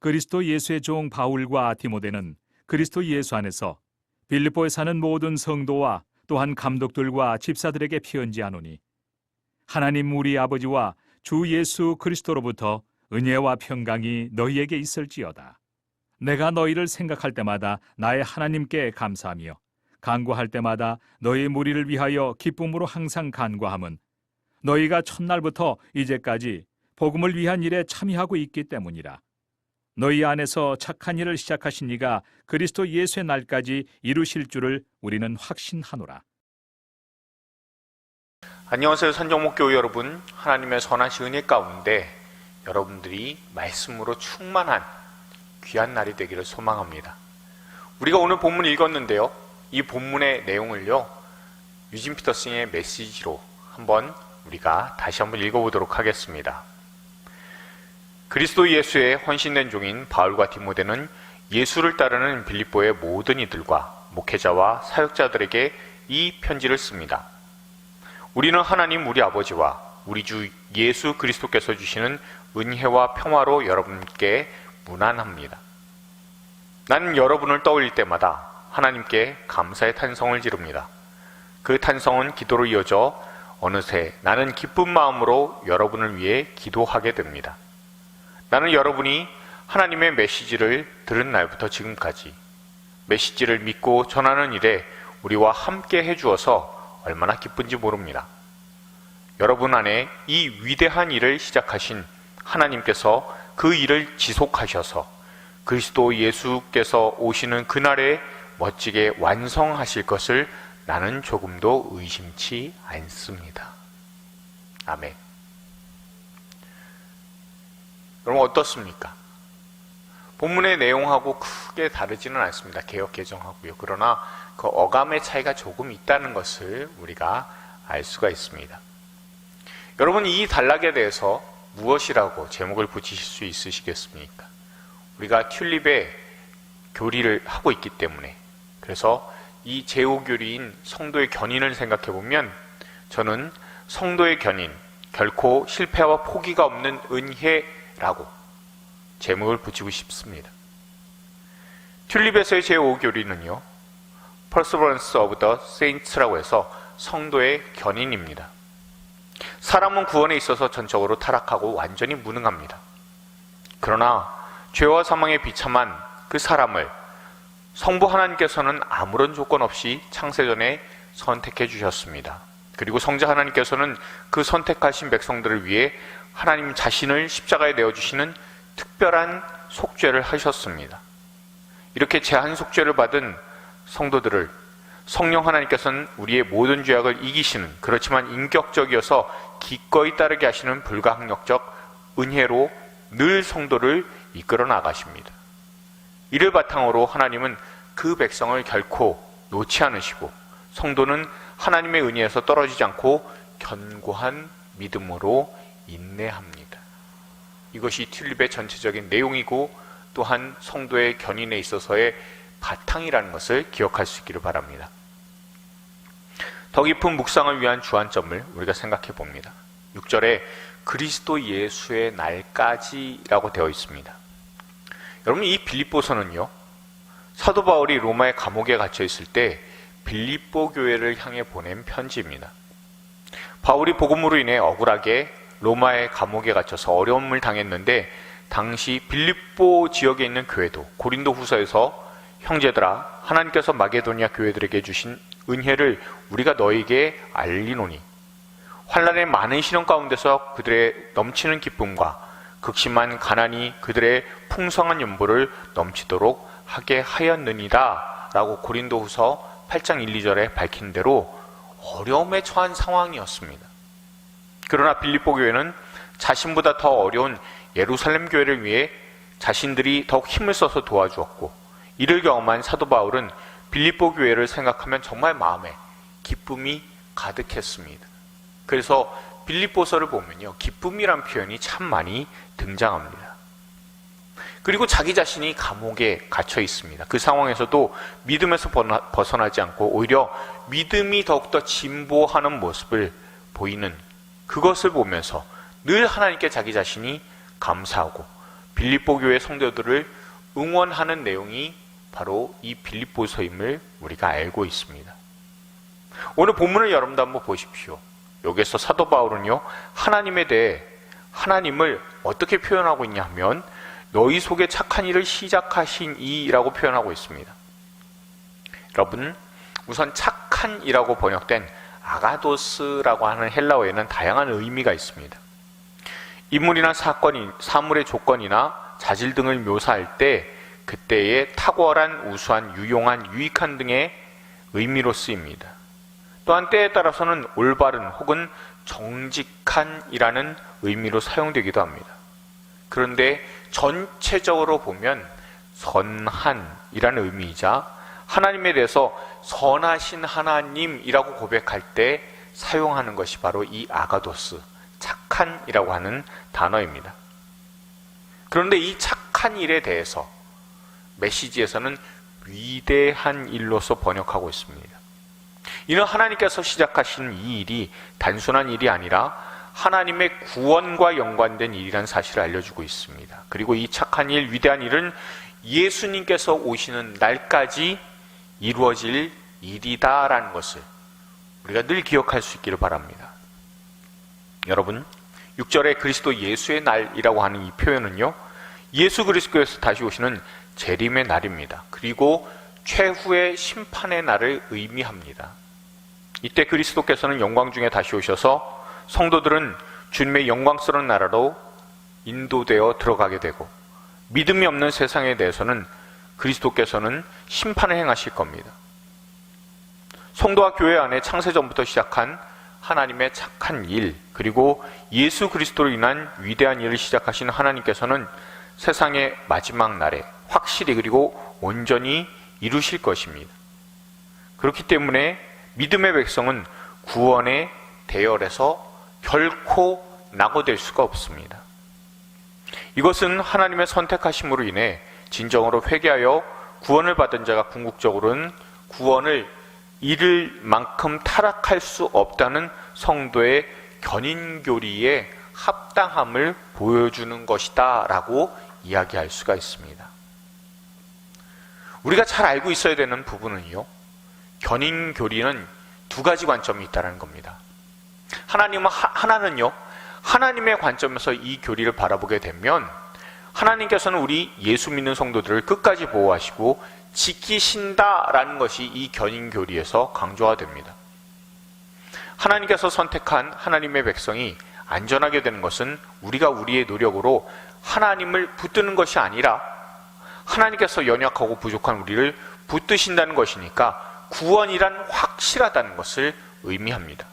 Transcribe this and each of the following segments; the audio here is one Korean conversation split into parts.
그리스도 예수의 종 바울과 디모데는 그리스도 예수 안에서 빌립보에 사는 모든 성도와 또한 감독들과 집사들에게 편지하노니 하나님 우리 아버지와 주 예수 그리스도로부터 은혜와 평강이 너희에게 있을지어다. 내가 너희를 생각할 때마다 나의 하나님께 감사하며 간구할 때마다 너희 무리를 위하여 기쁨으로 항상 간구함은 너희가 첫날부터 이제까지 복음을 위한 일에 참여하고 있기 때문이라. 너희 안에서 착한 일을 시작하신 이가 그리스도 예수의 날까지 이루실 줄을 우리는 확신하노라. 안녕하세요. 산정목교회 여러분. 하나님의 선하신 은혜 가운데 여러분들이 말씀으로 충만한 귀한 날이 되기를 소망합니다. 우리가 오늘 본문 읽었는데요, 이 본문의 내용을요 유진 피터슨의 메시지로 우리가 다시 한번 읽어보도록 하겠습니다. 그리스도 예수의 헌신된 종인 바울과 디모데는 예수를 따르는 빌립보의 모든 이들과 목회자와 사역자들에게 이 편지를 씁니다. 우리는 하나님 우리 아버지와 우리 주 예수 그리스도께서 주시는 은혜와 평화로 여러분께 문안합니다. 나는 여러분을 떠올릴 때마다 하나님께 감사의 탄성을 지릅니다. 그 탄성은 기도로 이어져 어느새 나는 기쁜 마음으로 여러분을 위해 기도하게 됩니다. 나는 여러분이 하나님의 메시지를 들은 날부터 지금까지 메시지를 믿고 전하는 일에 우리와 함께 해주어서 얼마나 기쁜지 모릅니다. 여러분 안에 이 위대한 일을 시작하신 하나님께서 그 일을 지속하셔서 그리스도 예수께서 오시는 그날에 멋지게 완성하실 것을 나는 조금도 의심치 않습니다. 아멘. 여러분 어떻습니까? 본문의 내용하고 크게 다르지는 않습니다. 개역 개정하고요. 그러나 그 어감의 차이가 조금 있다는 것을 우리가 알 수가 있습니다. 여러분 이 단락에 대해서 무엇이라고 제목을 붙이실 수 있으시겠습니까? 우리가 튤립의 교리를 하고 있기 때문에, 그래서 이 제오교리인 성도의 견인을 생각해 보면 저는 성도의 견인, 결코 실패와 포기가 없는 은혜라고 제목을 붙이고 싶습니다. 튤립에서의 제5교리는요 Perseverance of the Saints라고 해서 성도의 견인입니다. 사람은 구원에 있어서 전적으로 타락하고 완전히 무능합니다. 그러나 죄와 사망에 비참한 그 사람을 성부 하나님께서는 아무런 조건 없이 창세전에 선택해 주셨습니다. 그리고 성자 하나님께서는 그 선택하신 백성들을 위해 하나님 자신을 십자가에 내어주시는 특별한 속죄를 하셨습니다. 이렇게 제한 속죄를 받은 성도들을 성령 하나님께서는 우리의 모든 죄악을 이기시는, 그렇지만 인격적이어서 기꺼이 따르게 하시는 불가항력적 은혜로 늘 성도를 이끌어 나가십니다. 이를 바탕으로 하나님은 그 백성을 결코 놓지 않으시고 성도는 하나님의 은혜에서 떨어지지 않고 견고한 믿음으로 인내합니다. 이것이 튤립의 전체적인 내용이고 또한 성도의 견인에 있어서의 바탕이라는 것을 기억할 수 있기를 바랍니다. 더 깊은 묵상을 위한 주안점을 우리가 생각해 봅니다. 6절에 그리스도 예수의 날까지라고 되어 있습니다. 여러분 이 빌립보서는요 사도 바울이 로마의 감옥에 갇혀 있을 때 빌립보 교회를 향해 보낸 편지입니다. 바울이 복음으로 인해 억울하게 로마의 감옥에 갇혀서 어려움을 당했는데 당시 빌립보 지역에 있는 교회도 고린도 후서에서 형제들아 하나님께서 마게도니아 교회들에게 주신 은혜를 우리가 너에게 알리노니 환난의 많은 시련 가운데서 그들의 넘치는 기쁨과 극심한 가난이 그들의 풍성한 연보를 넘치도록 하게 하였느니라 라고 고린도 후서 8장 1, 2절에 밝힌 대로 어려움에 처한 상황이었습니다. 그러나 빌립보 교회는 자신보다 더 어려운 예루살렘 교회를 위해 자신들이 더욱 힘을 써서 도와주었고, 이를 경험한 사도 바울은 빌립보 교회를 생각하면 정말 마음에 기쁨이 가득했습니다. 그래서 빌립보서를 보면요 기쁨이란 표현이 참 많이 등장합니다. 그리고 자기 자신이 감옥에 갇혀 있습니다. 그 상황에서도 믿음에서 벗어나지 않고 오히려 믿음이 더욱더 진보하는 모습을 보이는 그것을 보면서 늘 하나님께 자기 자신이 감사하고 빌립보 교회 성도들을 응원하는 내용이 바로 이 빌립보서임을 우리가 알고 있습니다. 오늘 본문을 여러분도 한번 보십시오. 여기서 사도 바울은요, 하나님에 대해 하나님을 어떻게 표현하고 있냐 하면 너희 속에 착한 일을 시작하신 이라고 표현하고 있습니다. 여러분, 우선 착한 이라고 번역된 아가도스라고 하는 헬라어에는 다양한 의미가 있습니다. 인물이나 사물의 조건이나 자질 등을 묘사할 때 그때의 탁월한, 우수한, 유용한, 유익한 등의 의미로 쓰입니다. 또한 때에 따라서는 올바른 혹은 정직한이라는 의미로 사용되기도 합니다. 그런데 전체적으로 보면 선한이라는 의미이자 하나님에 대해서 선하신 하나님이라고 고백할 때 사용하는 것이 바로 이 아가도스, 착한이라고 하는 단어입니다. 그런데 이 착한 일에 대해서 메시지에서는 위대한 일로서 번역하고 있습니다. 이는 하나님께서 시작하신 이 일이 단순한 일이 아니라 하나님의 구원과 연관된 일이라는 사실을 알려주고 있습니다. 그리고 이 착한 일, 위대한 일은 예수님께서 오시는 날까지 이루어질 일이다라는 것을 우리가 늘 기억할 수 있기를 바랍니다. 여러분, 6절에 그리스도 예수의 날이라고 하는 이 표현은요, 예수 그리스도께서 다시 오시는 재림의 날입니다. 그리고 최후의 심판의 날을 의미합니다. 이때 그리스도께서는 영광 중에 다시 오셔서 성도들은 주님의 영광스러운 나라로 인도되어 들어가게 되고, 믿음이 없는 세상에 대해서는 그리스도께서는 심판을 행하실 겁니다. 성도와 교회 안에 창세전부터 시작한 하나님의 착한 일, 그리고 예수 그리스도로 인한 위대한 일을 시작하신 하나님께서는 세상의 마지막 날에 확실히 그리고 온전히 이루실 것입니다. 그렇기 때문에 믿음의 백성은 구원의 대열에서 결코 낙오될 수가 없습니다. 이것은 하나님의 선택하심으로 인해 진정으로 회개하여 구원을 받은 자가 궁극적으로는 구원을 이룰 만큼 타락할 수 없다는 성도의 견인교리에 합당함을 보여주는 것이다 라고 이야기할 수가 있습니다. 우리가 잘 알고 있어야 되는 부분은요, 견인교리는 두 가지 관점이 있다는 겁니다. 하나는요, 하나님의 관점에서 이 교리를 바라보게 되면 하나님께서는 우리 예수 믿는 성도들을 끝까지 보호하시고 지키신다라는 것이 이 견인교리에서 강조가 됩니다. 하나님께서 선택한 하나님의 백성이 안전하게 되는 것은 우리가 우리의 노력으로 하나님을 붙드는 것이 아니라 하나님께서 연약하고 부족한 우리를 붙드신다는 것이니까 구원이란 확실하다는 것을 의미합니다.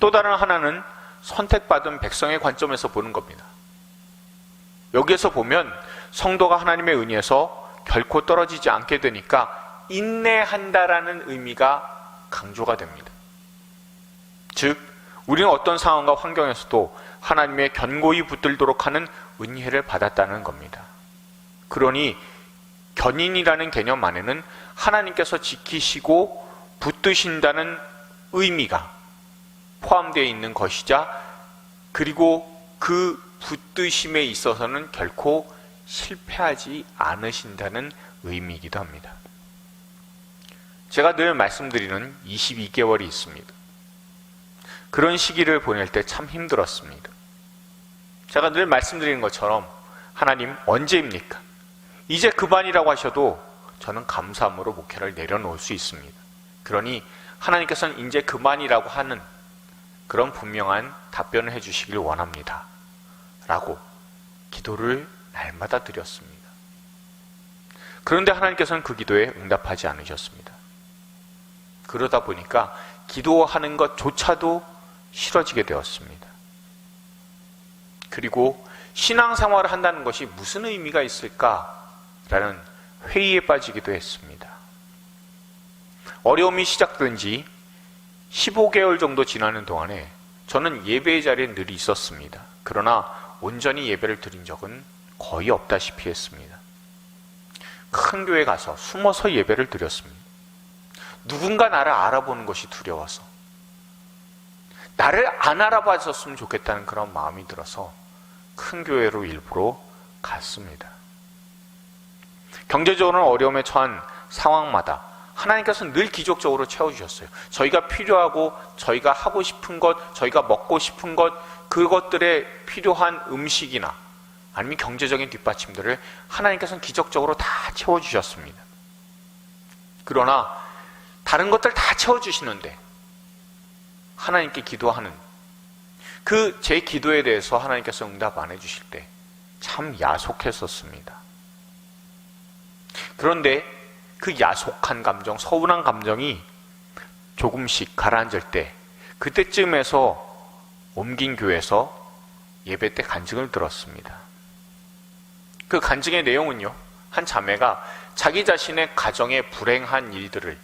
또 다른 하나는 선택받은 백성의 관점에서 보는 겁니다. 여기에서 보면 성도가 하나님의 은혜에서 결코 떨어지지 않게 되니까 인내한다라는 의미가 강조가 됩니다. 즉, 우리는 어떤 상황과 환경에서도 하나님의 견고히 붙들도록 하는 은혜를 받았다는 겁니다. 그러니 견인이라는 개념 안에는 하나님께서 지키시고 붙드신다는 의미가 포함되어 있는 것이자, 그리고 그 붙드심에 있어서는 결코 실패하지 않으신다는 의미이기도 합니다. 제가 늘 말씀드리는 22개월이 있습니다. 그런 시기를 보낼 때 참 힘들었습니다. 제가 늘 말씀드리는 것처럼 하나님 언제입니까? 이제 그만이라고 하셔도 저는 감사함으로 목회를 내려놓을 수 있습니다. 그러니 하나님께서는 이제 그만이라고 하는 그런 분명한 답변을 해주시길 원합니다 라고 기도를 날마다 드렸습니다. 그런데 하나님께서는 그 기도에 응답하지 않으셨습니다. 그러다 보니까 기도하는 것조차도 싫어지게 되었습니다. 그리고 신앙생활을 한다는 것이 무슨 의미가 있을까라는 회의에 빠지기도 했습니다. 어려움이 시작된 지 15개월 정도 지나는 동안에 저는 예배의 자리에 늘 있었습니다. 그러나 온전히 예배를 드린 적은 거의 없다시피 했습니다. 큰 교회 가서 숨어서 예배를 드렸습니다. 누군가 나를 알아보는 것이 두려워서, 나를 안 알아봐줬으면 좋겠다는 그런 마음이 들어서 큰 교회로 일부러 갔습니다. 경제적으로는 어려움에 처한 상황마다 하나님께서는 늘 기적적으로 채워주셨어요. 저희가 필요하고 저희가 하고 싶은 것, 저희가 먹고 싶은 것, 그것들에 필요한 음식이나 아니면 경제적인 뒷받침들을 하나님께서는 기적적으로 다 채워주셨습니다. 그러나 다른 것들 다 채워주시는데 하나님께 기도하는 그 제 기도에 대해서 하나님께서 응답 안 해주실 때 참 야속했었습니다. 그런데 그 야속한 감정, 서운한 감정이 조금씩 가라앉을 때 그때쯤에서 옮긴 교회에서 예배 때 간증을 들었습니다. 그 간증의 내용은요, 한 자매가 자기 자신의 가정의 불행한 일들을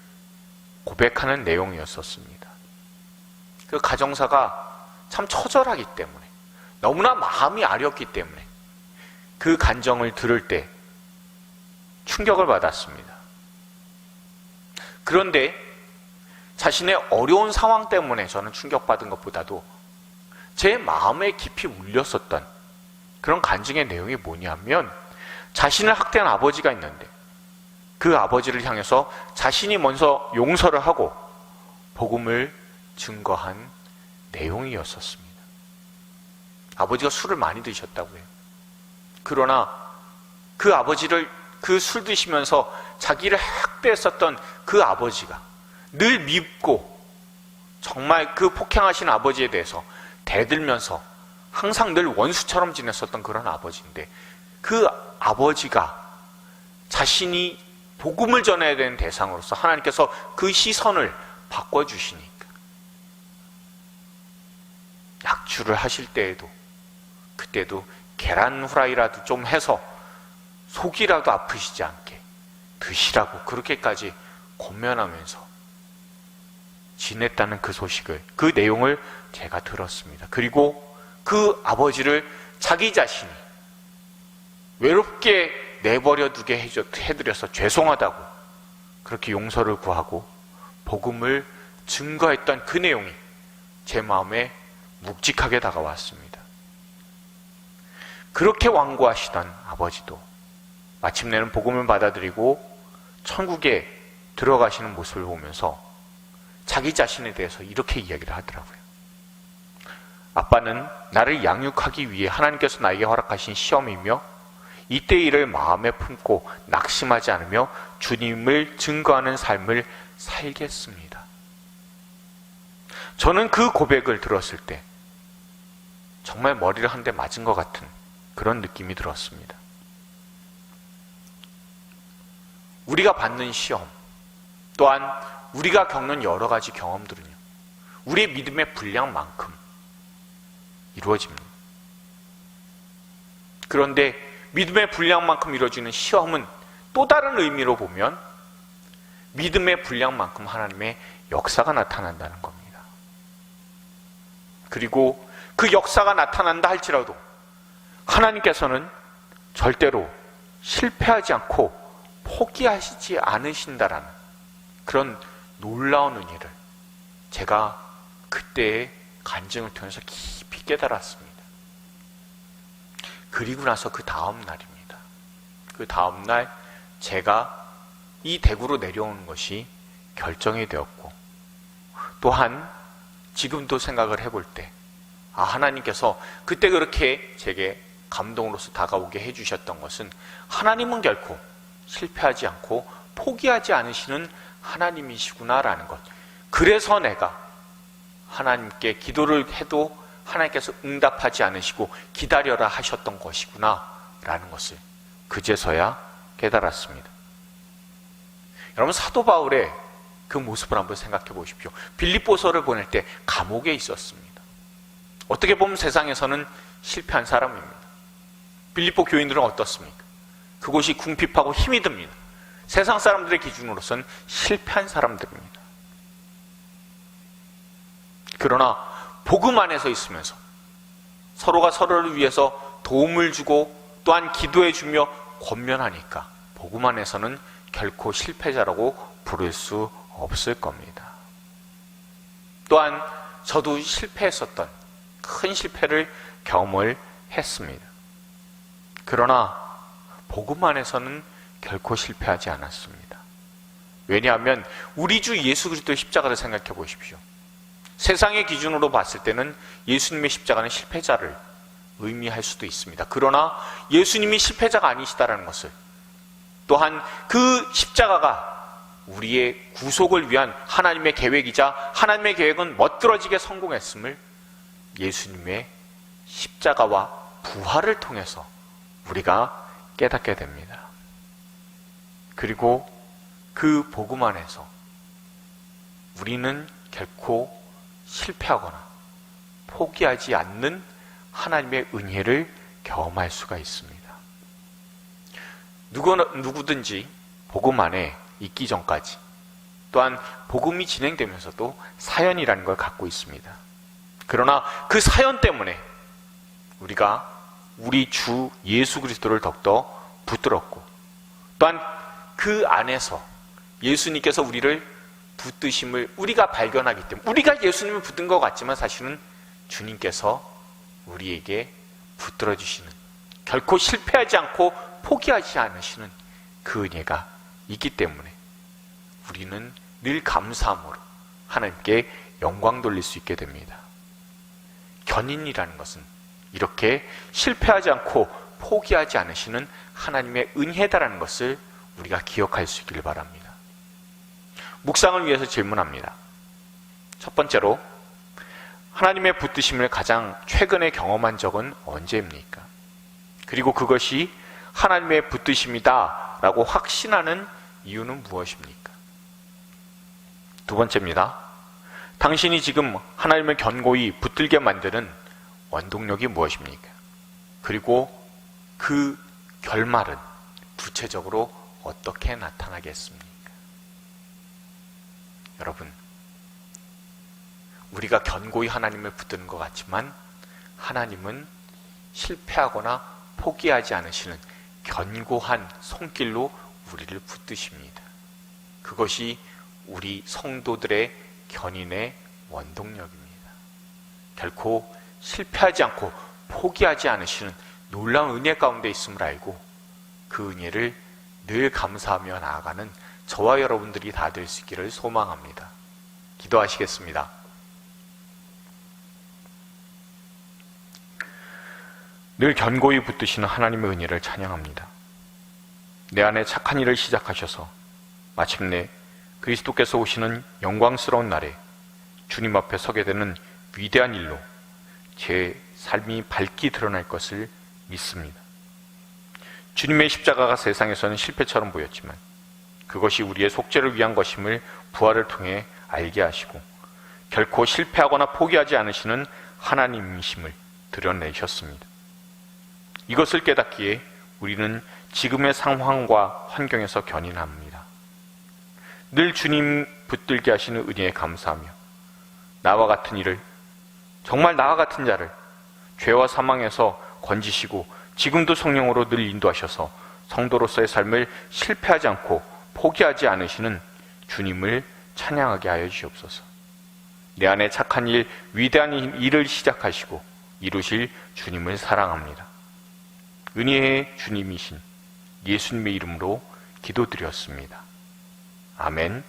고백하는 내용이었었습니다. 그 가정사가 참 처절하기 때문에, 너무나 마음이 아렸기 때문에 그 간증을 들을 때 충격을 받았습니다. 그런데 자신의 어려운 상황 때문에 저는 충격받은 것보다도 제 마음에 깊이 울렸었던 그런 간증의 내용이 뭐냐면, 자신을 학대한 아버지가 있는데 그 아버지를 향해서 자신이 먼저 용서를 하고 복음을 증거한 내용이었었습니다. 아버지가 술을 많이 드셨다고 해요. 그러나 그 아버지를 그 술 드시면서 자기를 학대했었던 그 아버지가 늘 밉고 정말 그 폭행하신 아버지에 대해서 대들면서 항상 늘 원수처럼 지냈었던 그런 아버지인데, 그 아버지가 자신이 복음을 전해야 되는 대상으로서 하나님께서 그 시선을 바꿔주시니까 약주를 하실 때에도 그때도 계란 후라이라도 좀 해서 속이라도 아프시지 않게 드시라고 그렇게까지 권면하면서 지냈다는 그 소식을, 그 내용을 제가 들었습니다. 그리고 그 아버지를 자기 자신이 외롭게 내버려 두게 해드려서 죄송하다고 그렇게 용서를 구하고 복음을 증거했던 그 내용이 제 마음에 묵직하게 다가왔습니다. 그렇게 완고하시던 아버지도 마침내는 복음을 받아들이고 천국에 들어가시는 모습을 보면서 자기 자신에 대해서 이렇게 이야기를 하더라고요. 아빠는 나를 양육하기 위해 하나님께서 나에게 허락하신 시험이며 이때 일을 마음에 품고 낙심하지 않으며 주님을 증거하는 삶을 살겠습니다. 저는 그 고백을 들었을 때 정말 머리를 한 대 맞은 것 같은 그런 느낌이 들었습니다. 우리가 받는 시험, 또한 우리가 겪는 여러 가지 경험들은요, 우리의 믿음의 분량만큼 이루어집니다. 그런데 믿음의 분량만큼 이루어지는 시험은 또 다른 의미로 보면 믿음의 분량만큼 하나님의 역사가 나타난다는 겁니다. 그리고 그 역사가 나타난다 할지라도 하나님께서는 절대로 실패하지 않고 포기하시지 않으신다라는 그런 놀라운 은혜를 제가 그때의 간증을 통해서 깊이 깨달았습니다. 그리고 나서 그 다음 날입니다. 그 다음 날 제가 이 대구로 내려오는 것이 결정이 되었고, 또한 지금도 생각을 해볼 때 하나님께서 그때 그렇게 제게 감동으로서 다가오게 해주셨던 것은 하나님은 결코 실패하지 않고 포기하지 않으시는 하나님이시구나라는 것. 그래서 내가 하나님께 기도를 해도 하나님께서 응답하지 않으시고 기다려라 하셨던 것이구나 라는 것을 그제서야 깨달았습니다. 여러분, 사도 바울의 그 모습을 한번 생각해 보십시오. 빌립보서를 보낼 때 감옥에 있었습니다. 어떻게 보면 세상에서는 실패한 사람입니다. 빌립보 교인들은 어떻습니까? 그곳이 궁핍하고 힘이 듭니다. 세상 사람들의 기준으로서는 실패한 사람들입니다. 그러나 복음 안에서 있으면서 서로가 서로를 위해서 도움을 주고 또한 기도해 주며 권면하니까 복음 안에서는 결코 실패자라고 부를 수 없을 겁니다. 또한 저도 실패했었던 큰 실패를 경험을 했습니다. 그러나 복음 안에서는 결코 실패하지 않았습니다. 왜냐하면 우리 주 예수 그리스도의 십자가를 생각해 보십시오. 세상의 기준으로 봤을 때는 예수님의 십자가는 실패자를 의미할 수도 있습니다. 그러나 예수님이 실패자가 아니시다라는 것을, 또한 그 십자가가 우리의 구속을 위한 하나님의 계획이자 하나님의 계획은 멋들어지게 성공했음을 예수님의 십자가와 부활을 통해서 우리가 깨닫게 됩니다. 그리고 그 복음 안에서 우리는 결코 실패하거나 포기하지 않는 하나님의 은혜를 경험할 수가 있습니다. 누구든지 복음 안에 있기 전까지, 또한 복음이 진행되면서도 사연이라는 걸 갖고 있습니다. 그러나 그 사연 때문에 우리가 우리 주 예수 그리스도를 더욱더 붙들었고, 또한 그 안에서 예수님께서 우리를 붙드심을 우리가 발견하기 때문에, 우리가 예수님을 붙든 것 같지만 사실은 주님께서 우리에게 붙들어 주시는, 결코 실패하지 않고 포기하지 않으시는 그 은혜가 있기 때문에 우리는 늘 감사함으로 하나님께 영광 돌릴 수 있게 됩니다. 견인이라는 것은 이렇게 실패하지 않고 포기하지 않으시는 하나님의 은혜다라는 것을 우리가 기억할 수 있기를 바랍니다. 묵상을 위해서 질문합니다. 첫 번째로, 하나님의 붙드심을 가장 최근에 경험한 적은 언제입니까? 그리고 그것이 하나님의 붙드심이다 라고 확신하는 이유는 무엇입니까? 두 번째입니다. 당신이 지금 하나님을 견고히 붙들게 만드는 원동력이 무엇입니까? 그리고 그 결말은 구체적으로 어떻게 나타나겠습니까? 여러분, 우리가 견고히 하나님을 붙드는 것 같지만 하나님은 실패하거나 포기하지 않으시는 견고한 손길로 우리를 붙드십니다. 그것이 우리 성도들의 견인의 원동력입니다. 결코 실패하지 않고 포기하지 않으시는 놀라운 은혜 가운데 있음을 알고 그 은혜를 늘 감사하며 나아가는 저와 여러분들이 다 될 수 있기를 소망합니다. 기도하시겠습니다. 늘 견고히 붙드시는 하나님의 은혜를 찬양합니다. 내 안에 착한 일을 시작하셔서 마침내 그리스도께서 오시는 영광스러운 날에 주님 앞에 서게 되는 위대한 일로 제 삶이 밝게 드러날 것을 믿습니다. 주님의 십자가가 세상에서는 실패처럼 보였지만 그것이 우리의 속죄를 위한 것임을 부활을 통해 알게 하시고 결코 실패하거나 포기하지 않으시는 하나님이심을 드러내셨습니다. 이것을 깨닫기에 우리는 지금의 상황과 환경에서 견인합니다. 늘 주님 붙들게 하시는 은혜에 감사하며 나와 같은 이를, 정말 나와 같은 자를 죄와 사망에서 건지시고 지금도 성령으로 늘 인도하셔서 성도로서의 삶을 실패하지 않고 포기하지 않으시는 주님을 찬양하게 하여 주시옵소서. 내 안에 착한 일, 위대한 일을 시작하시고 이루실 주님을 사랑합니다. 은혜의 주님이신 예수님의 이름으로 기도드렸습니다. 아멘.